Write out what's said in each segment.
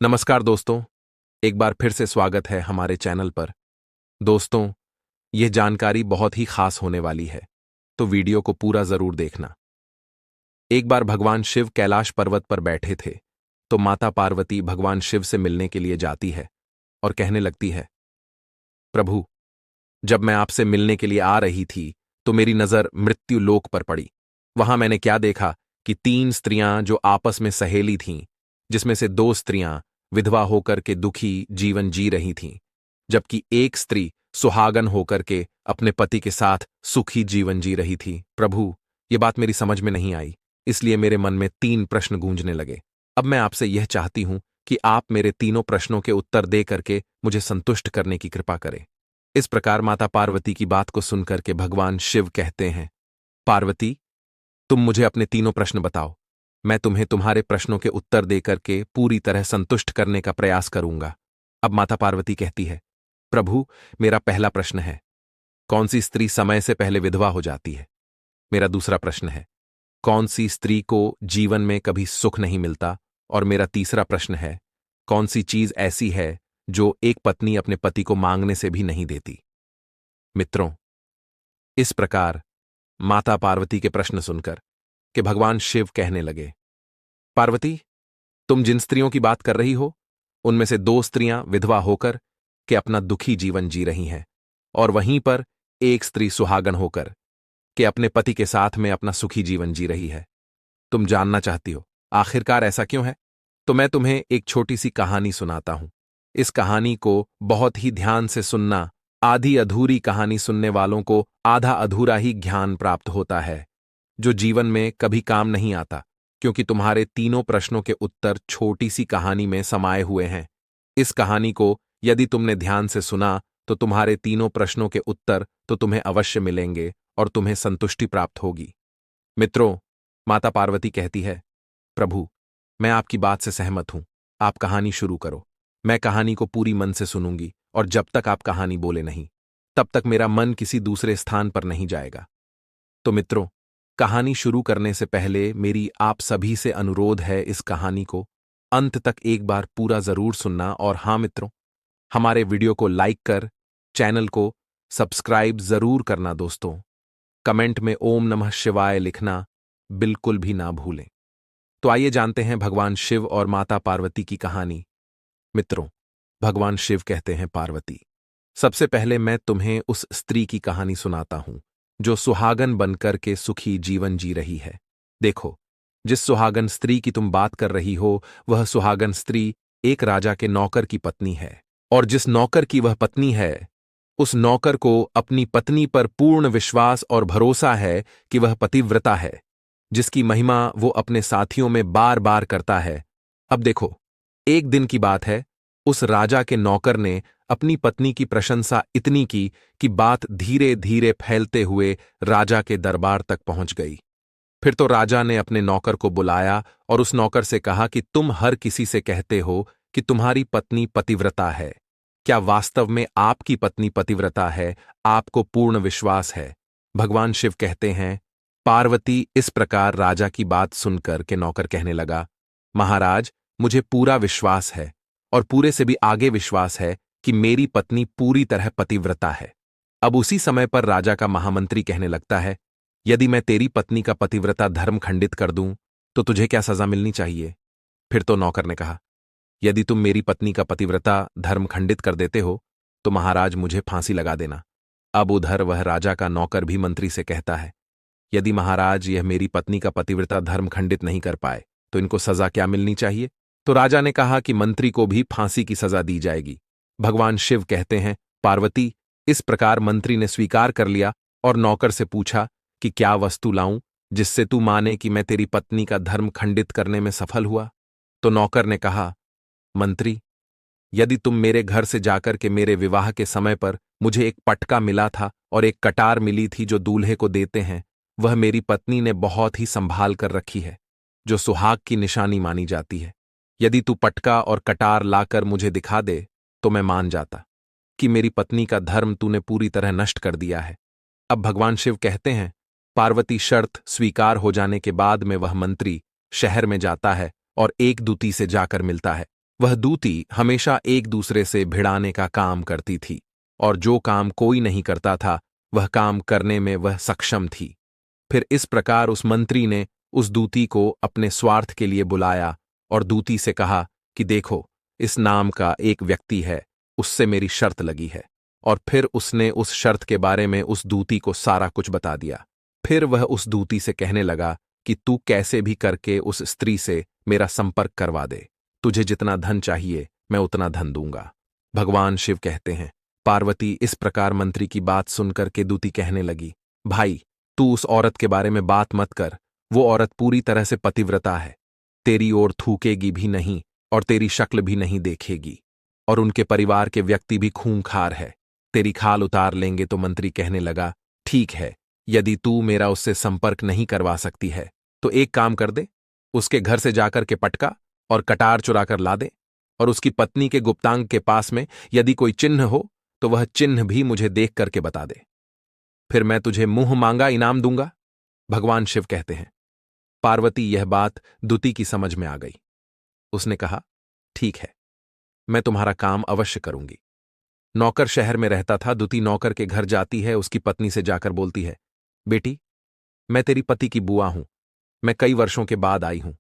नमस्कार दोस्तों, एक बार फिर से स्वागत है हमारे चैनल पर। दोस्तों, यह जानकारी बहुत ही खास होने वाली है, तो वीडियो को पूरा जरूर देखना। एक बार भगवान शिव कैलाश पर्वत पर बैठे थे, तो माता पार्वती भगवान शिव से मिलने के लिए जाती है और कहने लगती है, प्रभु, जब मैं आपसे मिलने के लिए आ रही थी, तो मेरी नजर मृत्यु लोक पर पड़ी। वहां मैंने क्या देखा कि 3 स्त्रियां जो आपस में सहेली थीं, जिसमें से 2 स्त्रियां विधवा होकर के दुखी जीवन जी रही थीं, जबकि एक स्त्री सुहागन होकर के अपने पति के साथ सुखी जीवन जी रही थी। प्रभु, ये बात मेरी समझ में नहीं आई, इसलिए मेरे मन में 3 प्रश्न गूंजने लगे। अब मैं आपसे यह चाहती हूं कि आप मेरे तीनों प्रश्नों के उत्तर दे करके मुझे संतुष्ट करने की कृपा करें। इस प्रकार माता पार्वती की बात को सुनकर के भगवान शिव कहते हैं, पार्वती, तुम मुझे अपने तीनों प्रश्न बताओ। मैं तुम्हें तुम्हारे प्रश्नों के उत्तर देकर के पूरी तरह संतुष्ट करने का प्रयास करूंगा। अब माता पार्वती कहती है, प्रभु, मेरा पहला प्रश्न है, कौन सी स्त्री समय से पहले विधवा हो जाती है? मेरा दूसरा प्रश्न है, कौन सी स्त्री को जीवन में कभी सुख नहीं मिलता? और मेरा तीसरा प्रश्न है, कौन सी चीज ऐसी है जो एक पत्नी अपने पति को मांगने से भी नहीं देती? मित्रों, इस प्रकार माता पार्वती के प्रश्न सुनकर कि भगवान शिव कहने लगे, पार्वती, तुम जिन स्त्रियों की बात कर रही हो, उनमें से 2 स्त्रियां विधवा होकर के अपना दुखी जीवन जी रही हैं, और वहीं पर एक स्त्री सुहागन होकर के अपने पति के साथ में अपना सुखी जीवन जी रही है। तुम जानना चाहती हो आखिरकार ऐसा क्यों है? तो मैं तुम्हें एक छोटी सी कहानी सुनाता हूं। इस कहानी को बहुत ही ध्यान से सुनना। आधी अधूरी कहानी सुनने वालों को आधा अधूरा ही ज्ञान प्राप्त होता है, जो जीवन में कभी काम नहीं आता, क्योंकि तुम्हारे तीनों प्रश्नों के उत्तर छोटी सी कहानी में समाये हुए हैं। इस कहानी को यदि तुमने ध्यान से सुना, तो तुम्हारे तीनों प्रश्नों के उत्तर तो तुम्हें अवश्य मिलेंगे और तुम्हें संतुष्टि प्राप्त होगी। मित्रों, माता पार्वती कहती है, प्रभु, मैं आपकी बात से सहमत हूं, आप कहानी शुरू करो। मैं कहानी को पूरी मन से सुनूंगी, और जब तक आप कहानी बोले नहीं, तब तक मेरा मन किसी दूसरे स्थान पर नहीं जाएगा। तो मित्रों, कहानी शुरू करने से पहले मेरी आप सभी से अनुरोध है, इस कहानी को अंत तक एक बार पूरा जरूर सुनना। और हां मित्रों, हमारे वीडियो को लाइक कर चैनल को सब्सक्राइब जरूर करना। दोस्तों, कमेंट में ओम नमः शिवाय लिखना बिल्कुल भी ना भूलें। तो आइए जानते हैं भगवान शिव और माता पार्वती की कहानी। मित्रों, भगवान शिव कहते हैं, पार्वती, सबसे पहले मैं तुम्हें उस स्त्री की कहानी सुनाता हूं जो सुहागन बनकर के सुखी जीवन जी रही है। देखो, जिस सुहागन स्त्री की तुम बात कर रही हो, वह सुहागन स्त्री एक राजा के नौकर की पत्नी है। और जिस नौकर की वह पत्नी है, उस नौकर को अपनी पत्नी पर पूर्ण विश्वास और भरोसा है कि वह पतिव्रता है, जिसकी महिमा वो अपने साथियों में बार बार करता है। अब देखो, एक दिन की बात है, उस राजा के नौकर ने अपनी पत्नी की प्रशंसा इतनी की कि बात धीरे धीरे फैलते हुए राजा के दरबार तक पहुंच गई। फिर तो राजा ने अपने नौकर को बुलाया और उस नौकर से कहा कि तुम हर किसी से कहते हो कि तुम्हारी पत्नी पतिव्रता है। क्या वास्तव में आपकी पत्नी पतिव्रता है? आपको पूर्ण विश्वास है? भगवान शिव कहते हैं, पार्वती, इस प्रकार राजा की बात सुनकर के नौकर कहने लगा, महाराज, मुझे पूरा विश्वास है, और पूरे से भी आगे विश्वास है कि मेरी पत्नी पूरी तरह पतिव्रता है। अब उसी समय पर राजा का महामंत्री कहने लगता है, यदि मैं तेरी पत्नी का पतिव्रता धर्म खंडित कर दूं, तो तुझे क्या सजा मिलनी चाहिए? फिर तो नौकर ने कहा, यदि तुम मेरी पत्नी का पतिव्रता धर्म खंडित कर देते हो, तो महाराज मुझे फांसी लगा देना। अब उधर वह राजा का नौकर भी मंत्री से कहता है, यदि महाराज यह मेरी पत्नी का पतिव्रता धर्म खंडित नहीं कर पाए, तो इनको सजा क्या मिलनी चाहिए? तो राजा ने कहा कि मंत्री को भी फांसी की सजा दी जाएगी। भगवान शिव कहते हैं, पार्वती, इस प्रकार मंत्री ने स्वीकार कर लिया और नौकर से पूछा कि क्या वस्तु लाऊं जिससे तू माने कि मैं तेरी पत्नी का धर्म खंडित करने में सफल हुआ? तो नौकर ने कहा, मंत्री, यदि तुम मेरे घर से जाकर के मेरे विवाह के समय पर मुझे एक पटका मिला था और एक कटार मिली थी जो दूल्हे को देते हैं, वह मेरी पत्नी ने बहुत ही संभाल कर रखी है, जो सुहाग की निशानी मानी जाती है। यदि तू पटका और कटार लाकर मुझे दिखा दे, तो मैं मान जाता कि मेरी पत्नी का धर्म तूने पूरी तरह नष्ट कर दिया है। अब भगवान शिव कहते हैं, पार्वती शर्त स्वीकार हो जाने के बाद में वह मंत्री शहर में जाता है और एक दूती से जाकर मिलता है। वह दूती हमेशा एक दूसरे से भिड़ाने का काम करती थी, और जो काम कोई नहीं करता था वह काम करने में वह सक्षम थी। फिर इस प्रकार उस मंत्री ने उस दूती को अपने स्वार्थ के लिए बुलाया और दूती से कहा कि देखो, इस नाम का एक व्यक्ति है, उससे मेरी शर्त लगी है। और फिर उसने उस शर्त के बारे में उस दूती को सारा कुछ बता दिया। फिर वह उस दूती से कहने लगा कि तू कैसे भी करके उस स्त्री से मेरा संपर्क करवा दे, तुझे जितना धन चाहिए मैं उतना धन दूंगा। भगवान शिव कहते हैं, पार्वती इस प्रकार मंत्री की बात सुनकर के दूती कहने लगी, भाई, तू उस औरत के बारे में बात मत कर, वो औरत पूरी तरह से पतिव्रता है, तेरी ओर थूकेगी भी नहीं और तेरी शक्ल भी नहीं देखेगी, और उनके परिवार के व्यक्ति भी खूंखार है, तेरी खाल उतार लेंगे। तो मंत्री कहने लगा, ठीक है, यदि तू मेरा उससे संपर्क नहीं करवा सकती है तो एक काम कर दे, उसके घर से जाकर के पटका और कटार चुरा कर ला दे, और उसकी पत्नी के गुप्तांग के पास में यदि कोई चिन्ह हो तो वह चिन्ह भी मुझे देख करके बता दे, फिर मैं तुझे मुंह मांगा इनाम दूंगा। भगवान शिव कहते हैं, पार्वती यह बात दूती की समझ में आ गई। उसने कहा, ठीक है, मैं तुम्हारा काम अवश्य करूंगी। नौकर शहर में रहता था। दूती नौकर के घर जाती है, उसकी पत्नी से जाकर बोलती है, बेटी, मैं तेरी पति की बुआ हूं, मैं कई वर्षों के बाद आई हूं।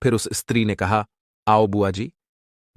फिर उस स्त्री ने कहा, आओ बुआ जी,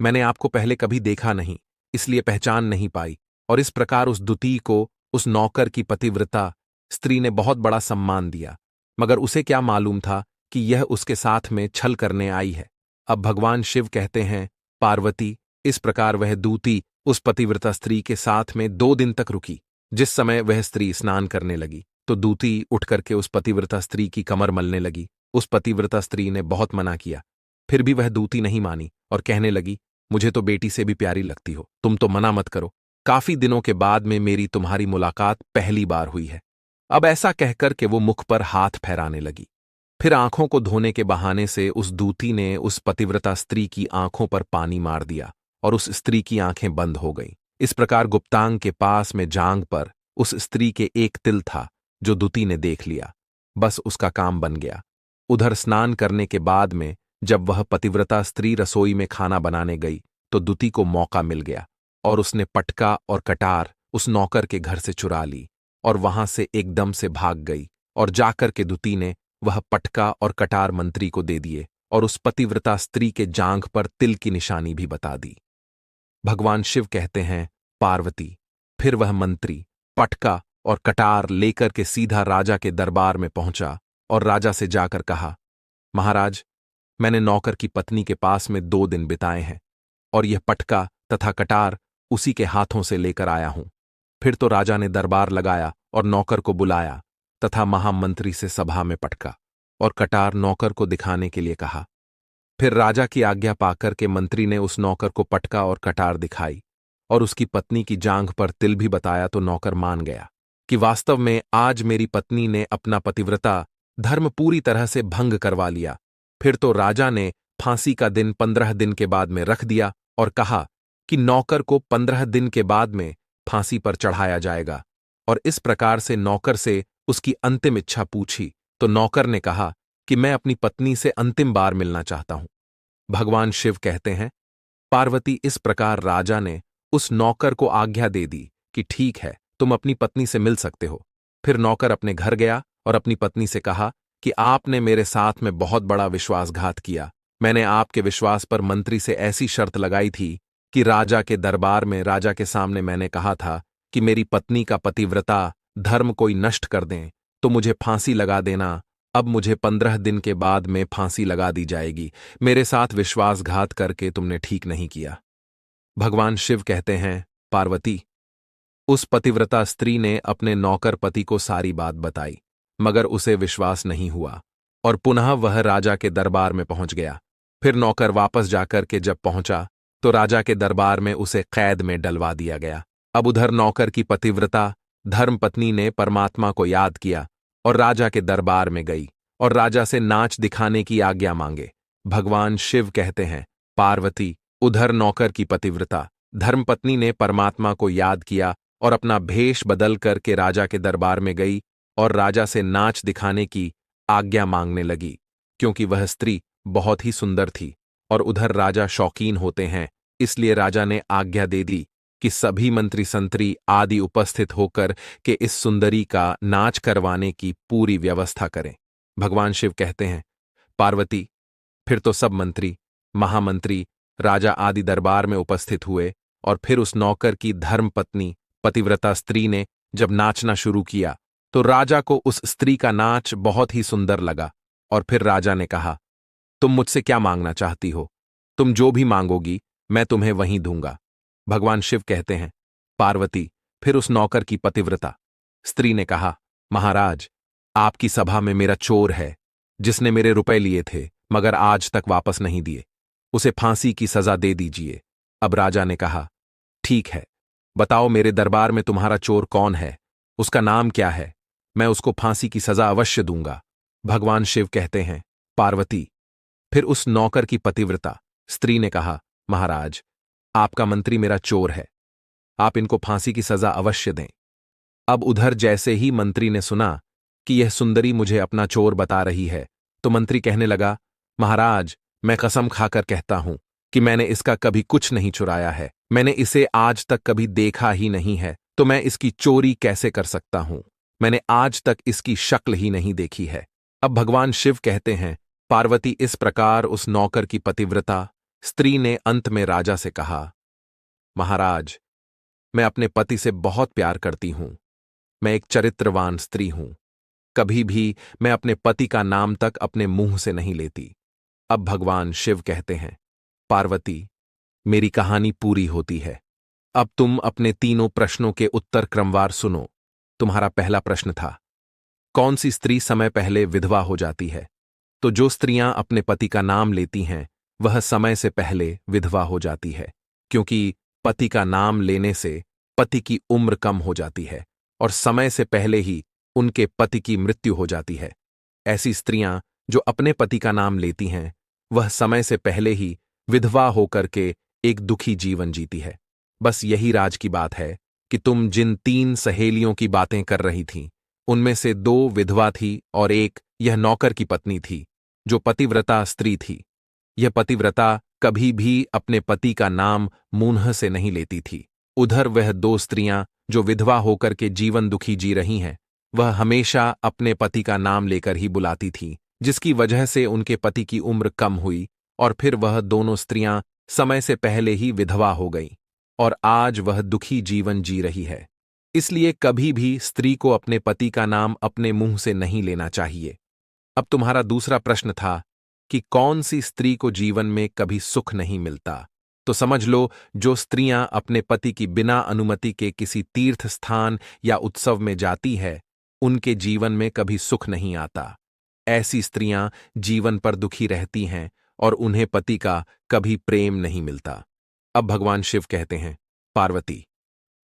मैंने आपको पहले कभी देखा नहीं, इसलिए पहचान नहीं पाई। और इस प्रकार उस दूती को उस नौकर की पतिव्रता स्त्री ने बहुत बड़ा सम्मान दिया, मगर उसे क्या मालूम था कि यह उसके साथ में छल करने आई है। अब भगवान शिव कहते हैं, पार्वती, इस प्रकार वह दूती उस पतिव्रता स्त्री के साथ में 2 दिन तक रुकी। जिस समय वह स्त्री स्नान करने लगी तो दूती उठ करके उस पतिव्रता स्त्री की कमर मलने लगी। उस पतिव्रता स्त्री ने बहुत मना किया, फिर भी वह दूती नहीं मानी और कहने लगी, मुझे तो बेटी से भी प्यारी लगती हो, तुम तो मना मत करो, काफी दिनों के बाद में मेरी तुम्हारी मुलाकात पहली बार हुई है। अब ऐसा कहकर के वो मुख पर हाथ फेराने लगी। फिर आंखों को धोने के बहाने से उस दूती ने उस पतिव्रता स्त्री की आंखों पर पानी मार दिया और उस स्त्री की आंखें बंद हो गईं। इस प्रकार गुप्तांग के पास में जांग पर उस स्त्री के एक तिल था, जो दूती ने देख लिया। बस उसका काम बन गया। उधर स्नान करने के बाद में जब वह पतिव्रता स्त्री रसोई में खाना बनाने गई तो दूती को मौका मिल गया और उसने पटका और कटार उस नौकर के घर से चुरा ली और वहां से एकदम से भाग गई। और जाकर के दूती ने वह पटका और कटार मंत्री को दे दिए और उस पतिव्रता स्त्री के जांघ पर तिल की निशानी भी बता दी। भगवान शिव कहते हैं, पार्वती, फिर वह मंत्री पटका और कटार लेकर के सीधा राजा के दरबार में पहुंचा और राजा से जाकर कहा, महाराज, मैंने नौकर की पत्नी के पास में 2 दिन बिताए हैं और यह पटका तथा कटार उसी के हाथों से लेकर आया हूं। फिर तो राजा ने दरबार लगाया और नौकर को बुलाया तथा महामंत्री से सभा में पटका और कटार नौकर को दिखाने के लिए कहा। फिर राजा की आज्ञा पाकर के मंत्री ने उस नौकर को पटका और कटार दिखाई और उसकी पत्नी की जांघ पर तिल भी बताया तो नौकर मान गया कि वास्तव में आज मेरी पत्नी ने अपना पतिव्रता धर्म पूरी तरह से भंग करवा लिया। फिर तो राजा ने फांसी का दिन 15 दिन के बाद में रख दिया और कहा कि नौकर को 15 दिन के बाद में फांसी पर चढ़ाया जाएगा। और इस प्रकार से नौकर से उसकी अंतिम इच्छा पूछी तो नौकर ने कहा कि मैं अपनी पत्नी से अंतिम बार मिलना चाहता हूं। भगवान शिव कहते हैं, पार्वती, इस प्रकार राजा ने उस नौकर को आज्ञा दे दी कि ठीक है, तुम अपनी पत्नी से मिल सकते हो। फिर नौकर अपने घर गया और अपनी पत्नी से कहा कि आपने मेरे साथ में बहुत बड़ा विश्वासघात किया। मैंने आपके विश्वास पर मंत्री से ऐसी शर्त लगाई थी कि राजा के दरबार में राजा के सामने मैंने कहा था कि मेरी पत्नी का पतिव्रता धर्म कोई नष्ट कर दें तो मुझे फांसी लगा देना। अब मुझे 15 दिन के बाद में फांसी लगा दी जाएगी। मेरे साथ विश्वासघात करके तुमने ठीक नहीं किया। भगवान शिव कहते हैं, पार्वती, उस पतिव्रता स्त्री ने अपने नौकर पति को सारी बात बताई, मगर उसे विश्वास नहीं हुआ और पुनः वह राजा के दरबार में पहुंच गया। फिर नौकर वापस जाकर के जब पहुंचा तो राजा के दरबार में उसे कैद में डलवा दिया गया। अब उधर नौकर की पतिव्रता धर्मपत्नी ने परमात्मा को याद किया और राजा के दरबार में गई और राजा से नाच दिखाने की आज्ञा मांगे। भगवान शिव कहते हैं, पार्वती, उधर नौकर की पतिव्रता धर्मपत्नी ने परमात्मा को याद किया और अपना भेष बदल करके राजा के दरबार में गई और राजा से नाच दिखाने की आज्ञा मांगने लगी, क्योंकि वह स्त्री बहुत ही सुंदर थी और उधर राजा शौकीन होते हैं, इसलिए राजा ने आज्ञा दे दी कि सभी मंत्री संतरी आदि उपस्थित होकर के इस सुंदरी का नाच करवाने की पूरी व्यवस्था करें। भगवान शिव कहते हैं, पार्वती, फिर तो सब मंत्री, महामंत्री, राजा आदि दरबार में उपस्थित हुए और फिर उस नौकर की धर्मपत्नी पतिव्रता स्त्री ने जब नाचना शुरू किया तो राजा को उस स्त्री का नाच बहुत ही सुंदर लगा। और फिर राजा ने कहा, तुम मुझसे क्या मांगना चाहती हो? तुम जो भी मांगोगी मैं तुम्हें वहीं दूंगा। भगवान शिव कहते हैं, पार्वती, फिर उस नौकर की पतिव्रता स्त्री ने कहा, महाराज, आपकी सभा में मेरा चोर है जिसने मेरे रुपए लिए थे मगर आज तक वापस नहीं दिए, उसे फांसी की सजा दे दीजिए। अब राजा ने कहा, ठीक है, बताओ मेरे दरबार में तुम्हारा चोर कौन है, उसका नाम क्या है, मैं उसको फांसी की सजा अवश्य दूंगा। भगवान शिव कहते हैं, पार्वती, फिर उस नौकर की पतिव्रता स्त्री ने कहा, महाराज, आपका मंत्री मेरा चोर है, आप इनको फांसी की सजा अवश्य दें। अब उधर जैसे ही मंत्री ने सुना कि यह सुंदरी मुझे अपना चोर बता रही है तो मंत्री कहने लगा, महाराज, मैं कसम खाकर कहता हूं कि मैंने इसका कभी कुछ नहीं चुराया है, मैंने इसे आज तक कभी देखा ही नहीं है, तो मैं इसकी चोरी कैसे कर सकता हूं? मैंने आज तक इसकी शक्ल ही नहीं देखी है। अब भगवान शिव कहते हैं, पार्वती, इस प्रकार उस नौकर की पतिव्रता स्त्री ने अंत में राजा से कहा, महाराज, मैं अपने पति से बहुत प्यार करती हूं, मैं एक चरित्रवान स्त्री हूं, कभी भी मैं अपने पति का नाम तक अपने मुंह से नहीं लेती। अब भगवान शिव कहते हैं, पार्वती, मेरी कहानी पूरी होती है, अब तुम अपने तीनों प्रश्नों के उत्तर क्रमवार सुनो। तुम्हारा पहला प्रश्न था, कौन सी स्त्री समय पहले विधवा हो जाती है? तो जो स्त्रियां अपने पति का नाम लेती हैं वह समय से पहले विधवा हो जाती है, क्योंकि पति का नाम लेने से पति की उम्र कम हो जाती है और समय से पहले ही उनके पति की मृत्यु हो जाती है। ऐसी स्त्रियां जो अपने पति का नाम लेती हैं वह समय से पहले ही विधवा होकर के एक दुखी जीवन जीती है। बस यही राज की बात है कि तुम जिन 3 सहेलियों की बातें कर रही थीं उनमें से 2 विधवा थी और एक यह नौकर की पत्नी थी जो पतिव्रता स्त्री थी। यह पतिव्रता कभी भी अपने पति का नाम मुंह से नहीं लेती थी। उधर वह 2 स्त्रियां जो विधवा होकर के जीवन दुखी जी रही हैं वह हमेशा अपने पति का नाम लेकर ही बुलाती थीं, जिसकी वजह से उनके पति की उम्र कम हुई और फिर वह दोनों स्त्रियां समय से पहले ही विधवा हो गईं और आज वह दुखी जीवन जी रही है। इसलिए कभी भी स्त्री को अपने पति का नाम अपने मुंह से नहीं लेना चाहिए। अब तुम्हारा दूसरा प्रश्न था कि कौन सी स्त्री को जीवन में कभी सुख नहीं मिलता? तो समझ लो, जो स्त्रियां अपने पति की बिना अनुमति के किसी तीर्थ स्थान या उत्सव में जाती है उनके जीवन में कभी सुख नहीं आता। ऐसी स्त्रियां जीवन पर दुखी रहती हैं और उन्हें पति का कभी प्रेम नहीं मिलता। अब भगवान शिव कहते हैं, पार्वती,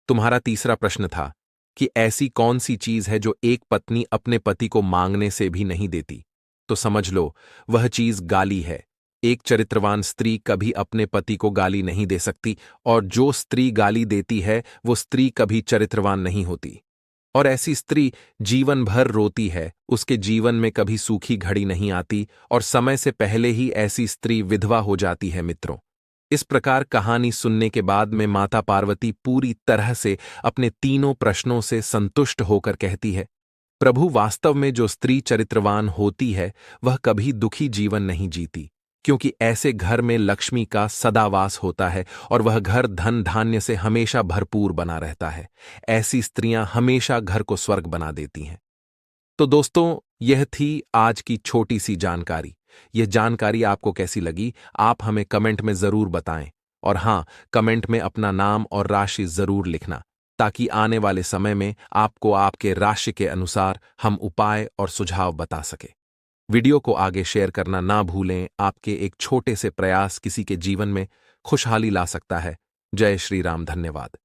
तुम्हारा तीसरा प्रश्न था कि ऐसी कौन सी चीज है जो एक पत्नी अपने पति को मांगने से भी नहीं देती? तो समझ लो, वह चीज गाली है। एक चरित्रवान स्त्री कभी अपने पति को गाली नहीं दे सकती और जो स्त्री गाली देती है वो स्त्री कभी चरित्रवान नहीं होती। और ऐसी स्त्री जीवन भर रोती है, उसके जीवन में कभी सूखी घड़ी नहीं आती और समय से पहले ही ऐसी स्त्री विधवा हो जाती है। मित्रों, इस प्रकार कहानी सुनने के बाद में माता पार्वती पूरी तरह से अपने तीनों प्रश्नों से संतुष्ट होकर कहती है, प्रभु, वास्तव में जो स्त्री चरित्रवान होती है वह कभी दुखी जीवन नहीं जीती, क्योंकि ऐसे घर में लक्ष्मी का सदावास होता है और वह घर धन धान्य से हमेशा भरपूर बना रहता है। ऐसी स्त्रियां हमेशा घर को स्वर्ग बना देती हैं। तो दोस्तों, यह थी आज की छोटी सी जानकारी। यह जानकारी आपको कैसी लगी आप हमें कमेंट में जरूर बताएं और हां, कमेंट में अपना नाम और राशि जरूर लिखना, ताकि आने वाले समय में आपको आपके राशि के अनुसार हम उपाय और सुझाव बता सके। वीडियो को आगे शेयर करना ना भूलें। आपके एक छोटे से प्रयास किसी के जीवन में खुशहाली ला सकता है। जय श्री राम। धन्यवाद।